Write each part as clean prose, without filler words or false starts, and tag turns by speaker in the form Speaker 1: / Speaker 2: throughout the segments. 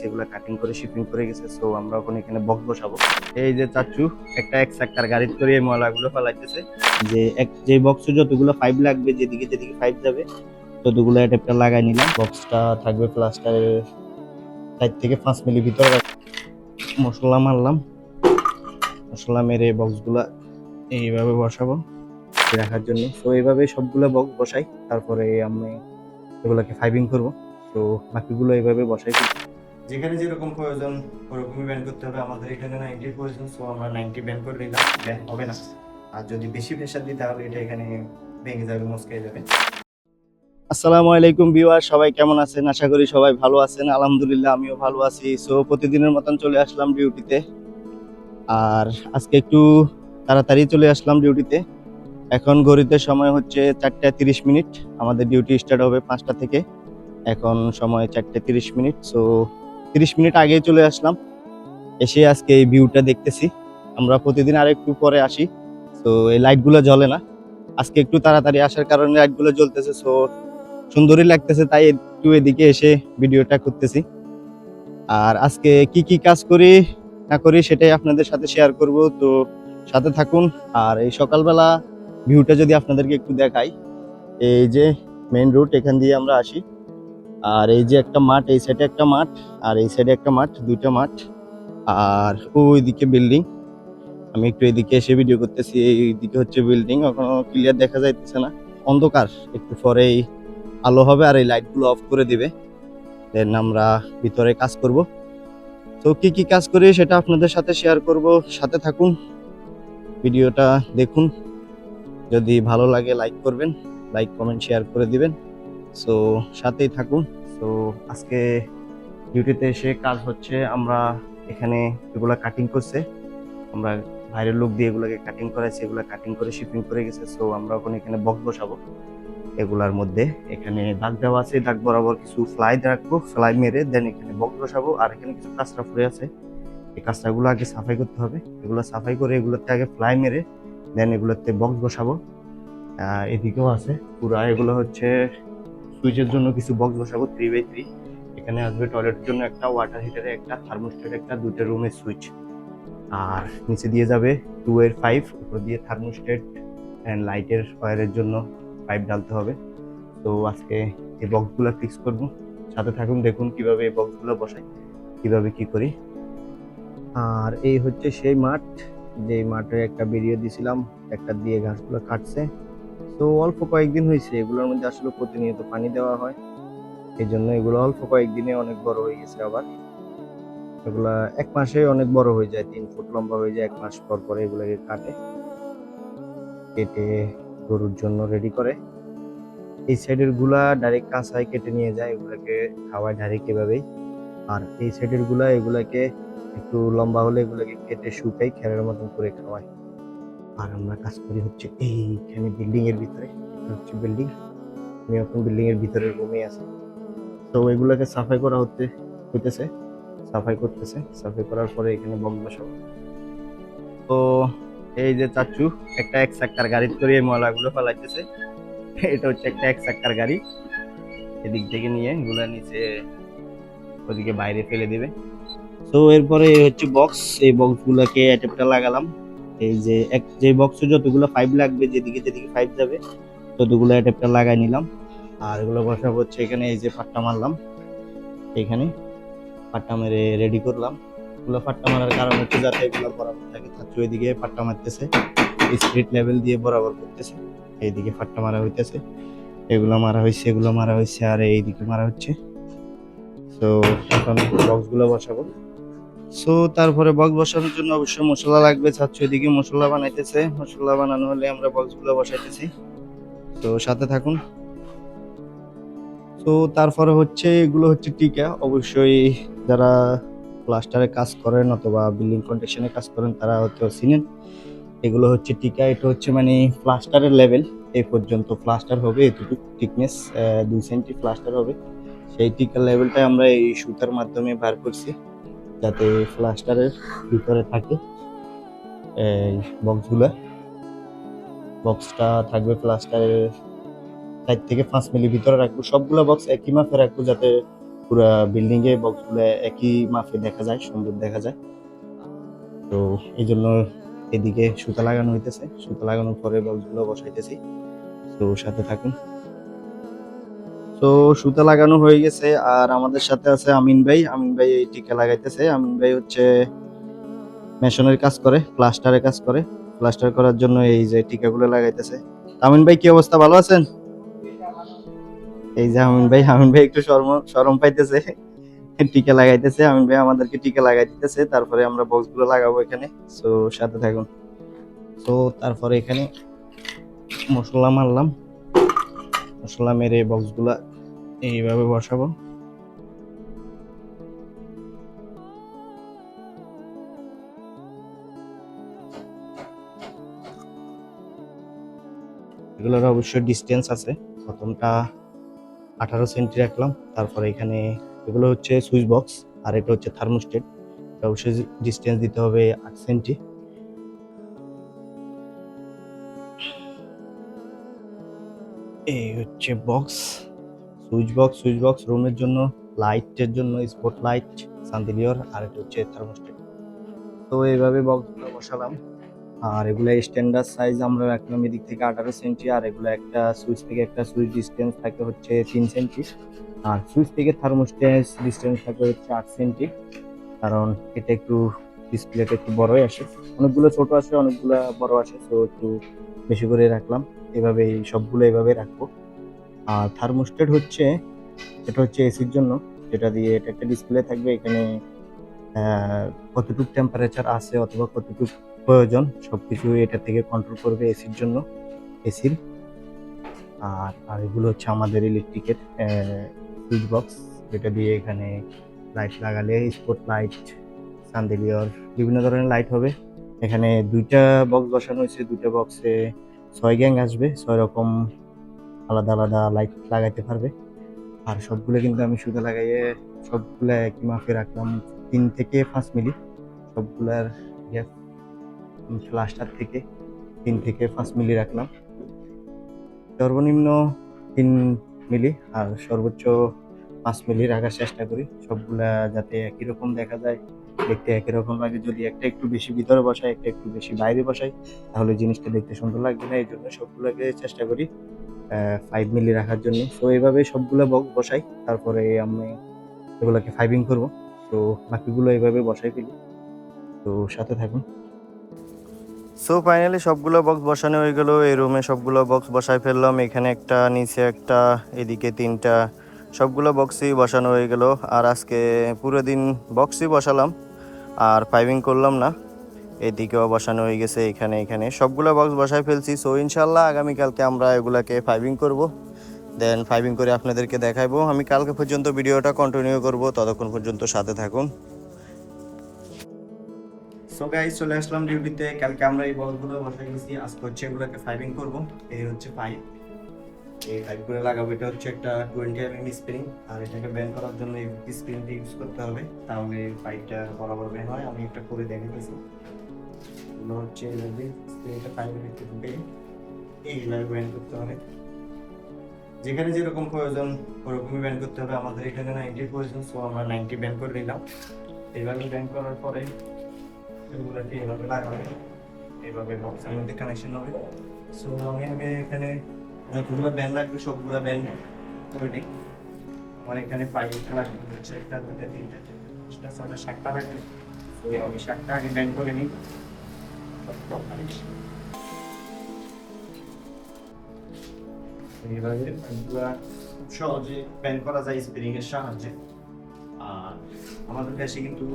Speaker 1: সেগুলো কাটিং করে শিপিং করে গেছে। সো আমরা এখন এখানে বক্স বসাবো। এই যে চাচু একটা এক চাক্কার গাড়ি করে এই ময়লাগুলো ফেলাইতেছে। যে বক্সে যতগুলো পাইপ লাগবে, যেদিকে যেদিকে পাইপ যাবে ততগুলো অ্যাডাপ্টার লাগাই নিলাম। বক্সটা থাকবে প্লাস্টারের 4 থেকে 5 মিলি ভিতরে। মশলা মারলাম, মশলা মেরে বক্সগুলা এইভাবে বসাবো রাখার জন্য। তো এইভাবে সবগুলো বক্স বসাই, তারপরে আমি এগুলোকে ফাইবিং করবো। তো বাকিগুলো এইভাবে বসাই। যেখানে যেরকম প্রয়োজন ওরকমই ব্যান করতে হবে। আমাদের এখানে 90 প্রয়োজন, সো আমরা 90 ব্যান করে নিলাম, ব্যান হবে না। আর যদি বেশি প্রেশার দিই তাহলে এটা এখানে ভেঙে যাবে, মস্কে যাবে। আসসালামু আলাইকুম ভিউয়ার, সবাই কেমন আছেন? আশা করি সবাই ভালো আছেন। আলহামদুলিল্লাহ আমিও ভালো আছি। সো প্রতিদিনের মতন চলে আসলাম ডিউটিতে। আর আজকে একটু তাড়াতাড়ি চলে আসলাম ডিউটিতে। এখন ঘড়িতে সময় হচ্ছে 4টা 30 মিনিট। আমাদের ডিউটি স্টার্ট হবে 5টা থেকে। এখন সময় 4টা 30 মিনিট। সো 30 মিনিট আগেই চলে আসলাম, এসে আজকে এই ভিউটা দেখতেছি। আমরা প্রতিদিন আর একটু পরে আসি, তো এই লাইটগুলো জ্বলে না। আজকে একটু তাড়াতাড়ি আসার কারণে লাইটগুলো জ্বলতেছে, সো সুন্দরই লাগতেছে, তাই একটু এদিকে এসে ভিডিওটা করতেছি। আর আজকে কি কি কাজ করি না করি সেটাই আপনাদের সাথে শেয়ার করব, তো সাথে থাকুন। আর এই সকালবেলা ভিউটা যদি আপনাদেরকে একটু দেখাই, এই যে মেইন রোড, এখান দিয়ে আমরা আসি। আর এই যে একটা মাঠ, এই সাইডে একটা মাঠ আর এই সাইডে একটা মাঠ, দুইটা মাঠ। আর ওইদিকে বিল্ডিং। আমি একটু এদিকে এসে ভিডিও করতেছি, এইদিকে হচ্ছে বিল্ডিং, এখনো ক্লিয়ার দেখা যাইতেছে না, অন্ধকার। একটু পরেই আলো হবে আর এই লাইটগুলো অফ করে দিবে, দেন আমরা ভিতরে কাজ করব। তো কি কি কাজ করি সেটা আপনাদের সাথে শেয়ার করব, সাথে থাকুন, ভিডিওটা দেখুন। যদি ভালো লাগে লাইক করবেন, লাইক কমেন্ট শেয়ার করে দিবেন। সো সাথেই থাকুন। সো আজকে ডিউটিতে এসে কাজ হচ্ছে, আমরা এখানে এগুলা কাটিং করছে, আমরা বাইরের লোক দিয়ে এগুলোকে কাটিং করাইছি, এগুলো কাটিং করে শিপিং করে গেছে। সো আমরা এখন এখানে বক্স বসাবো। এগুলার মধ্যে এখানে দাগ দেওয়া আছে, দাগ বরাবর কিছু ফ্লাই রাখবো, ফ্লাই মেরে দেন এখানে বক্স বসাবো। আর এখানে কিছু কাঁচরা পড়ে আছে, এই কাঁচরাগুলো আগে সাফাই করতে হবে। এগুলো সাফাই করে এগুলোতে আগে ফ্লাই মেরে দেন এগুলোতে বক্স বসাবো। এদিকেও আছে পুরা, এগুলো হচ্ছে সুইচের জন্য কিছু বক্স বসাবো 3x3। এখানে আসবে টয়লেটের জন্য একটা, ওয়াটার হিটারে একটা, থার্মোস্ট্যাট একটা, দুইটা রুমের সুইচ। আর নিচে দিয়ে যাবে 2 এর পাইপ, উপর দিয়ে থার্মোস্ট্যাট এন্ড লাইটের ওয়্যারের জন্য পাইপ ডালতে হবে। তো আজকে এই বক্সগুলো ফিক্স করব, সাথে থাকুন, দেখুন কিভাবে এই বক্সগুলো বসাই, কিভাবে কি করি। আর এই হচ্ছে সেই মাঠ, যে মাঠে একটা ভিডিও দিছিলাম, একটা দিয়ে ঘাসগুলো কাটছে। তো অল্প কয়েকদিন হয়েছে, এগুলোর মধ্যে আসলে প্রতিনিয়ত পানি দেওয়া হয়, এই জন্য এগুলো অল্প কয়েকদিনে অনেক বড় হয়ে গেছে। আবার এগুলা 1 মাসে অনেক বড় হয়ে যায়, 3 ফুট লম্বা হয়ে যায়। 1 মাস পর পরে এগুলোকে কাটে, কেটে গরুর জন্য রেডি করে। এই সাইডের গুলা ডাইরেক্ট কাঁচায় কেটে নিয়ে যায়, এগুলাকে খাওয়ায় ডাইরেক্ট এভাবেই। আর এই সাইডের গুলা এগুলাকে একটু লম্বা হলে এগুলাকে কেটে শুকাই, খেরের মতন করে খাওয়ায়। আর আমরা কাজ করি হচ্ছে এইখানে বিল্ডিং এর ভিতরে, এটা হচ্ছে বিল্ডিং। আমি এখন বিল্ডিং এর ভিতরের রুমে আছি। তো এগুলাকে সাফাই করা হইতেছে, সাফাই করতেছে। সাফাই করার পরে এখানে বক্স বসাবো। তো এই যে চাচু একটা এক চাক্কার গাড়ি করে এই ময়লাগুলো ফেলাইতেছে। এটা হচ্ছে একটা এক চাক্কার গাড়ি, এদিক থেকে নিয়ে এগুলা নিচে ওদিকে বাইরে ফেলে দিবে। তো এরপরে এই হচ্ছে বক্স, এই বক্স গুলাকে অ্যাডাপ্টার লাগালাম। এই যে বক্সে যতগুলো পাইপ লাগবে, যেদিকে যেদিকে পাইপ যাবে ততগুলো অ্যাডাপ্টার লাগাই নিলাম। আর এগুলো বসাবো হচ্ছে এখানে, এই যে পাট্টা মারলাম, এখানে পাট্টা মেরে রেডি করলাম। এগুলো পাট্টা মারার কারণ হচ্ছে যাতে এগুলো বরাবর থাকে। চাচু এদিকে পাট্টা মারতেছে, স্পিড লেভেল দিয়ে বরাবর করতেছে। এইদিকে পাট্টা মারা হইতেছে, এগুলো মারা হয়েছে, এগুলো মারা হয়েছে, আর এইদিকে মারা হচ্ছে। তো এখন বক্স গুলো বসাবো। সো তারপরে বক্স বসানোর জন্য অবশ্যই মশলা লাগবে। চাচ্ছু এদিকে মশলা বানাইতেছে, মশলা বানানো হলে আমরা বক্স গুলো বসাইতেছি। তো সাথে থাকুন। তো তারপরে হচ্ছে এগুলো হচ্ছে টিকা, অবশ্যই যারা প্লাস্টারে কাজ করেন অথবা বিল্ডিং কন্ট্রাকশনে কাজ করেন তারা হয়তো চিনেন। এগুলো হচ্ছে টিকা, এটা হচ্ছে মানে প্লাস্টারের লেভেল, এই পর্যন্ত প্লাস্টার হবে, এতটুকু থিকনেস 2 সেন্টি প্লাস্টার হবে। সেই টিকার লেভেলটাই আমরা এই সুতার মাধ্যমে বার করছি, যাতে প্লাস্টারের ভিতরে থাকে। এই বক্সটা থাকবে প্লাস্টারের 4 থেকে 5 মিলি ভিতরে রাখবো। সবগুলো বক্স একই মাপে রাখবো, যাতে পুরা বিল্ডিং এ বক্সগুলো একই মাপে দেখা যায়, সুন্দর দেখা যায়। তো এই জন্য এদিকে সুতা লাগানো হইতেছে, সুতা লাগানোর পরে বক্সগুলো বসাইতেছি। তো সাথে থাকুন। তো সুতা লাগানো হয়ে গেছে, আর আমাদের সাথে আছে আমিন ভাই। আমিন ভাই এই টিকা লাগাইতেছে। আমিন ভাই হচ্ছে মেশনের কাজ করে, প্লাস্টারের কাজ করে। প্লাস্টার করার জন্য এই যে টিকাগুলো লাগাইতেছে। আমিন ভাই কি অবস্থা, ভালো আছেন? এই যে আমিন ভাই একটু শরম শরম পাইতেছে, টিকা লাগাইতেছে। আমিন ভাই আমাদেরকে টিকা লাগাই দিতেছে, তারপরে আমরা বক্স গুলো লাগাবো এখানে। তো সাথে থাকুন। তো তারপরে এখানে মশলা মারলাম, মশলা মেরে বক্স গুলা এইভাবে বসাবো। এগুলোর অবশ্যই ডিস্টেন্স আছে। প্রথমটা 18 সেন্টি রাখলাম, তারপরে এখানে এগুলো হচ্ছে সুইচ বক্স, আর এটা হচ্ছে থার্মোস্টেট। অবশ্যই ডিস্টেন্স দিতে হবে 8 সেন্টি। এই হচ্ছে বক্স, সুইচ বক্স রুমের জন্য, লাইটের জন্য স্পট লাইট সান্তিলিওর, আর এটা হচ্ছে থার্মোস্টেট। তো এইভাবে বক্সগুলো বসালাম। আর এগুলো স্ট্যান্ডার্ড সাইজ আমরা রাখলাম এদিক থেকে 18 সেন্টি, আর এগুলো একটা সুইচ থেকে একটা সুইচ ডিস্টেন্স থাকে হচ্ছে 3 সেন্টি, আর সুইচ থেকে থার্মোস্টেট ডিস্টেন্স থাকে হচ্ছে 8 সেন্টি। কারণ এটা একটু ডিসপ্লেটা একটু বড়ই আসে, অনেকগুলো ছোট আসে, অনেকগুলো বড় আসে, তো একটু বেশি করে রাখলাম। এভাবে সবগুলো এভাবে রাখবো। আর থার্মোস্টেট হচ্ছে, এটা হচ্ছে এসির জন্য, যেটা দিয়ে এটা একটা ডিসপ্লে থাকবে। এখানে কতটুকু টেম্পারেচার আছে অথবা কতটুকু প্রয়োজন সবকিছু এটা থেকে কন্ট্রোল করবে এসির জন্য, এসির। আর আর এগুলো হচ্ছে আমাদের ইলেকট্রিকের সুইচ বক্স, যেটা দিয়ে এখানে লাইট লাগালে স্পট লাইট, সানদেলিয়র, বিভিন্ন ধরনের লাইট হবে। এখানে দুইটা বক্স বসানো হয়েছে, দুইটা বক্সে 6 গ্যাং আসবে, 6 রকম আলাদা আলাদা লাইট লাগাইতে পারবে। আর সবগুলো কিন্তু আমি সুতা লাগাইয়ে সবগুলা একই মাপে রাখলাম, 3 থেকে 5 মিলি সবগুলার গ্যাপ। প্লাস্টার থেকে 3 থেকে 5 মিলি রাখলাম, সর্বনিম্ন 3 মিলি আর সর্বোচ্চ 5 মিলি রাখার চেষ্টা করি, সবগুলা যাতে একই রকম দেখা যায়, দেখতে একই রকম লাগে। যদি একটা একটু বেশি ভিতরে বসাই, একটা একটু বেশি বাইরে বসাই, তাহলে জিনিসটা দেখতে সুন্দর লাগবে না। এই জন্য সবগুলোকে চেষ্টা করি 5 মিলি রাখার জন্য। তো এইভাবে সবগুলো বক্স বসাই, তারপরে আমি এগুলোকে ফাইবিং করব। তো বাকিগুলো এইভাবে বসাই ফেলি। তো সাথে থাকুন। সো ফাইনালি সবগুলো বক্স বসানো হয়ে গেল। এই রুমে সবগুলো বক্স বসাই ফেললাম, এখানে একটা, নিচে একটা, এদিকে 3টা, সবগুলো বক্সই বসানো হয়ে গেল। আর আজকে পুরো দিন বক্সই বসালাম, আর ফাইবিং করলাম না। এদিকেও বসানো হয়ে গেছে, এখানে এখানে সবগুলো বক্স বসাই ফেলছি। সো ইনশাল্লাহ আগামীকালকে আমরা এগুলাকে ফাইবিং করব, দেন ফাইবিং করে আপনাদেরকে দেখাবো। আমি কালকে পর্যন্ত ভিডিওটা কন্টিনিউ করব, ততক্ষণ পর্যন্ত সাথে থাকুন। সো গাইস, চলে আসলাম ডিউটিতে। কালকে আমরা এই বলগুলো বসাই গেছি, আজকে হচ্ছে এগুলোকে ফাইবিং করব। এই হচ্ছে পাইপ, এই পাইপগুলো লাগাবো। এটা হচ্ছে একটা 20 mm স্প্রিং, আর এটাকে ব্যান্ড করার জন্য এই স্প্রিংটা ইউজ করতে হবে, তাহলে পাইপটা বরাবর বের হয়। আমি একটা করে দেখাইতেছি। এগুলো হচ্ছে এইভাবে স্প্রিংটা পাইপের ভিতরে ঢুকে এইভাবে ব্যান্ড করতে হবে। যেখানে যেরকম প্রয়োজন ওরকমই ব্যান্ড করতে হবে। আমাদের এখানে 90 প্রয়োজন, সো আমরা 90 ব্যান্ড করে নিলাম। এইভাবে ব্যান্ড করার পরে এগুলোকে এইভাবে লাগাবে, এইভাবে বক্সের মধ্যে কানেকশন হবে। সো আমি আগে এখানে যতগুলো ব্যান্ড লাগবে সবগুলো ব্যান্ড করে নিই। আমার এখানে পাইপ লাগবে হচ্ছে 1 2 3 4 5 6 7টা লাগবে। তো আমি 7টা আগে ব্যান্ড করে নিই। এইভাবে পাইপগুলো খুব সহজে ব্যান্ড করা যায় স্প্রিং এর সাহায্যে। আর আমাদের দেশে কিন্তু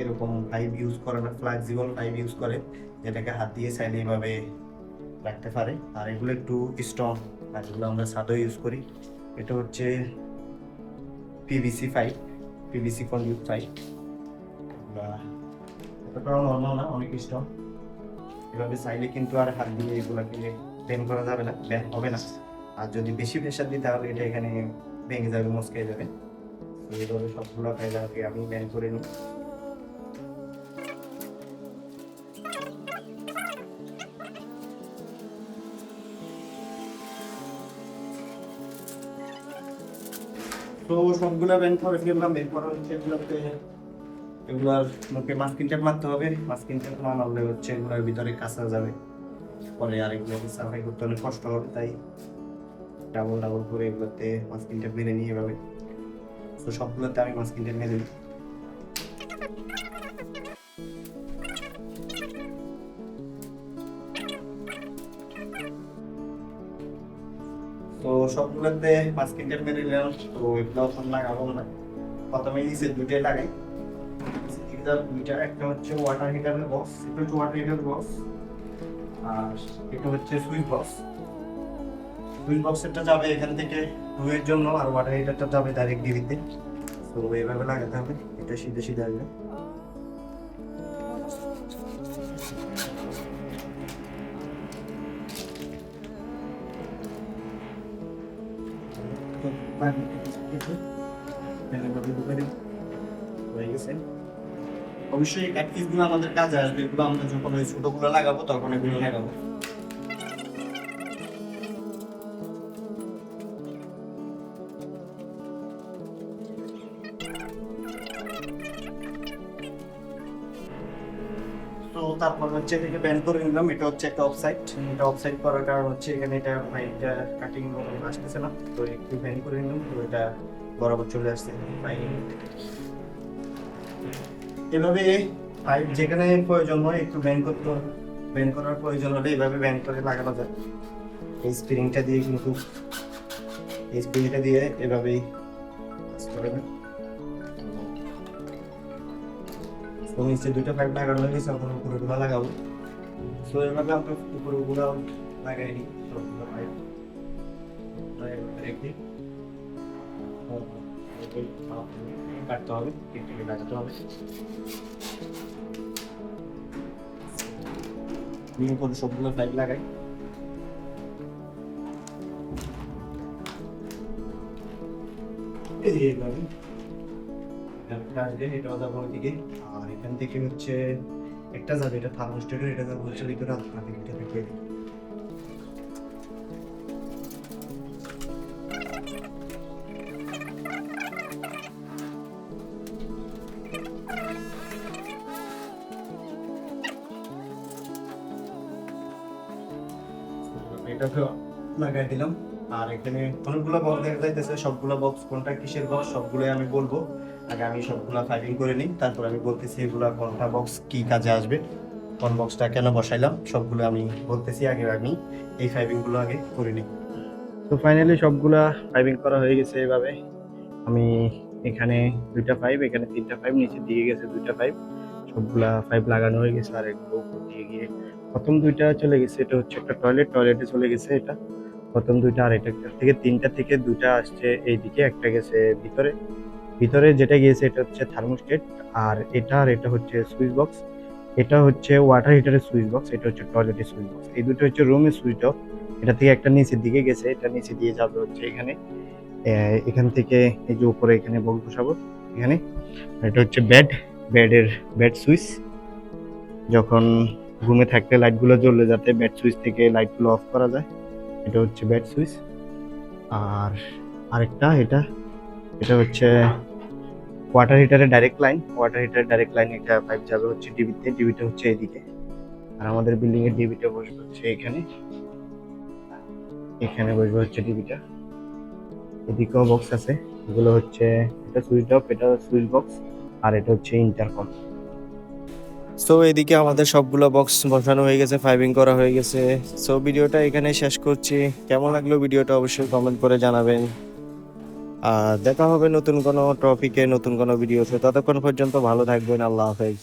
Speaker 1: এরকম পাইপ ইউজ করে না, ফ্লেক্সিবল পাইপ ইউজ করে, যেটাকে হাত দিয়ে চাইলে এইভাবে রাখতে পারে। আর এগুলো একটু স্ট্রং, আর এগুলো আমরা ছাদও ইউজ করি। এটা হচ্ছে PVC pipe, PVC conduit pipe. এতটাও নর্মাল না, অনেক স্ট্রং। এভাবে চাইলে কিন্তু আর হাত দিয়ে এগুলোকে বেন্ড করা যাবে না, ব্যান্ড হবে না। আর যদি বেশি প্রেশার দিই তাহলে এটা এখানে ভেঙে যাবে, মচকে যাবে। তো এইভাবে সবগুলো কায়দাকে আমি ব্যান্ড করে নিই। তো সবগুলা ব্যান্ড করে ফেললাম, বের করা হচ্ছে এগুলোতে। এগুলার মুখে মাস্কিং টেপ মারতে হবে, মাস্কিং টেপ না মারলে হচ্ছে এগুলোর ভিতরে কাঁচা যাবে, পরে আরেকগুলোকে সাফাই করতে অনেক কষ্ট হবে, তাই ডাবল ডাবল করে এগুলোতে মাস্কিং টেপ মেরে নিয়ে এভাবে। তো সবগুলোতে আমি মাস্কিং টেপ মেরে দিই। তো সবগুলোতে মাস্কিং টেপ মেরে নিলাম। তো এগুলো এখন লাগাবো না, প্রথমে নিচে দুইটাই লাগাই। দুইটা, একটা হচ্ছে ওয়াটার হিটারের বক্স, এটা হচ্ছে ওয়াটার হিটারের বক্স, আর এটা হচ্ছে সুইচ বক্স। সুইচ বক্সেরটা যাবে এখান থেকে রুমের জন্য, আর ওয়াটার হিটারটা যাবে ডাইরেক্ট ডিবিতে। তো এইভাবে লাগাতে হবে, এটা সিধে সিধে আসবে। অবশ্যই এই প্র্যাকটিস গুলো আমাদের কাজে আসবে, এগুলো আমরা যখন ওই ছোটগুলো লাগাবো তখন এগুলো লাগাবো। তো তারপর হচ্ছে এটাকে ব্যান্ড করে নিলাম। এটা হচ্ছে একটা অফসাইড, এটা অফসাইড করার কারণ হচ্ছে এখানে এটা ফাইলটা কাটিং আসতেছে না, তো একটু ব্যান্ড করে নিলাম। তো এটা বরাবর চলে আসছে ফাইল। এভাবে পাইপ যেখানে প্রয়োজন হয় একটু ব্যান্ড করার প্রয়োজন হলে এভাবে ব্যান্ড করে লাগানো যায়। এই স্প্রিংটা দিয়ে কিন্তু এই স্প্রিংটা দিয়ে এভাবেই নিচে দুটো পাইপ লাগানো হয়েছে, এখন উপরেগুলো লাগাবো। তো এভাবে আমরা উপরেগুলো লাগাই নিই সবগুলো পাইপ রেখে কাটতে হবে, টিকটিকি লাগাতে হবে। সবগুলো পাইপ লাগাই। আর এখান থেকে হচ্ছে একটা যাবে, এটা থার্মোস্ট্যাটের, এটা যাবে হচ্ছে ভিতরে আপনাদের এটা রেখে দিই। এটাকে লাগাই দিলাম। আর এখানে অনেকগুলো বক্স দেখা যাইতেছে, সবগুলো বক্স কোনটা কিসের বক্স সবগুলোই আমি বলবো। আগে আমি সবগুলা ফাইলিং করে নিই, তারপর আমি বলতেছি এগুলা কোনটা বক্স কি কাজে আসবে, কোন বক্সটা কেন বসাইলাম সবগুলো আমি বলতেছি। আগে আমি এই ফাইলিংগুলো আগে করে নিই। তো ফাইনালি সবগুলা ফাইলিং করা হয়ে গেছে। এভাবে আমি এখানে দুইটা পাইপ, এখানে তিনটা পাইপ, নিচে দিয়ে গেছে দুইটা পাইপ, সবগুলা পাইপ লাগানো হয়ে গেছে। আর একটু উপর দিয়ে গিয়ে প্রথম দুইটা চলে গেছে, এটা হচ্ছে একটা টয়লেটে চলে গেছে এটা প্রথম দুইটা। আর এটা থেকে তিনটা থেকে দুইটা আসছে এইদিকে, একটা গেছে ভিতরে। ভিতরে যেটা গিয়েছে এটা হচ্ছে থার্মোস্টেট, আর এটা হচ্ছে সুইচ বক্স। এটা হচ্ছে ওয়াটার হিটারের সুইচ বক্স, এটা হচ্ছে টয়লেটের সুইচ বক্স। এই দুটো হচ্ছে রুমের সুইচ অফ। এটা থেকে একটা নিচের দিকে গেছে, এটা নিচে দিয়ে যাবে হচ্ছে এখানে। এখান থেকে এই যে উপরে এখানে বক্স বসাবো এখানে। এটা হচ্ছে বেড সুইচ, যখন ঘুমে থাকতে লাইটগুলো জ্বললে যাতে বেড সুইচ থেকে লাইটগুলো অফ করা যায়, এটা হচ্ছে বেড সুইচ। আর আরেকটা এটা হচ্ছে ওয়াটার হিটারের ডাইরেক্ট লাইন, একটা পাইপ যাবে হচ্ছে ডিবিটা হচ্ছে এদিকে। আর আমাদের বিল্ডিং এর ডিবিটা বসবে হচ্ছে এখানে বসবে হচ্ছে ডিবিটা। এদিকেও বক্স আছে, এগুলো হচ্ছে এটা সুইচ অফ, এটা সুইচ বক্স, আর এটা হচ্ছে ইন্টারকম। সো এদিকে আমাদের সবগুলো বক্স বসানো হয়ে গেছে, ফাইবিং করা হয়ে গেছে। সো ভিডিওটা এখানে শেষ করছি। কেমন লাগলো ভিডিওটা অবশ্যই কমেন্ট করে জানাবেন। আর দেখা হবে নতুন কোনো টপিকে, নতুন কোনো ভিডিওতে। ততক্ষণ পর্যন্ত ভালো থাকবেন। আল্লাহ হাফেজ।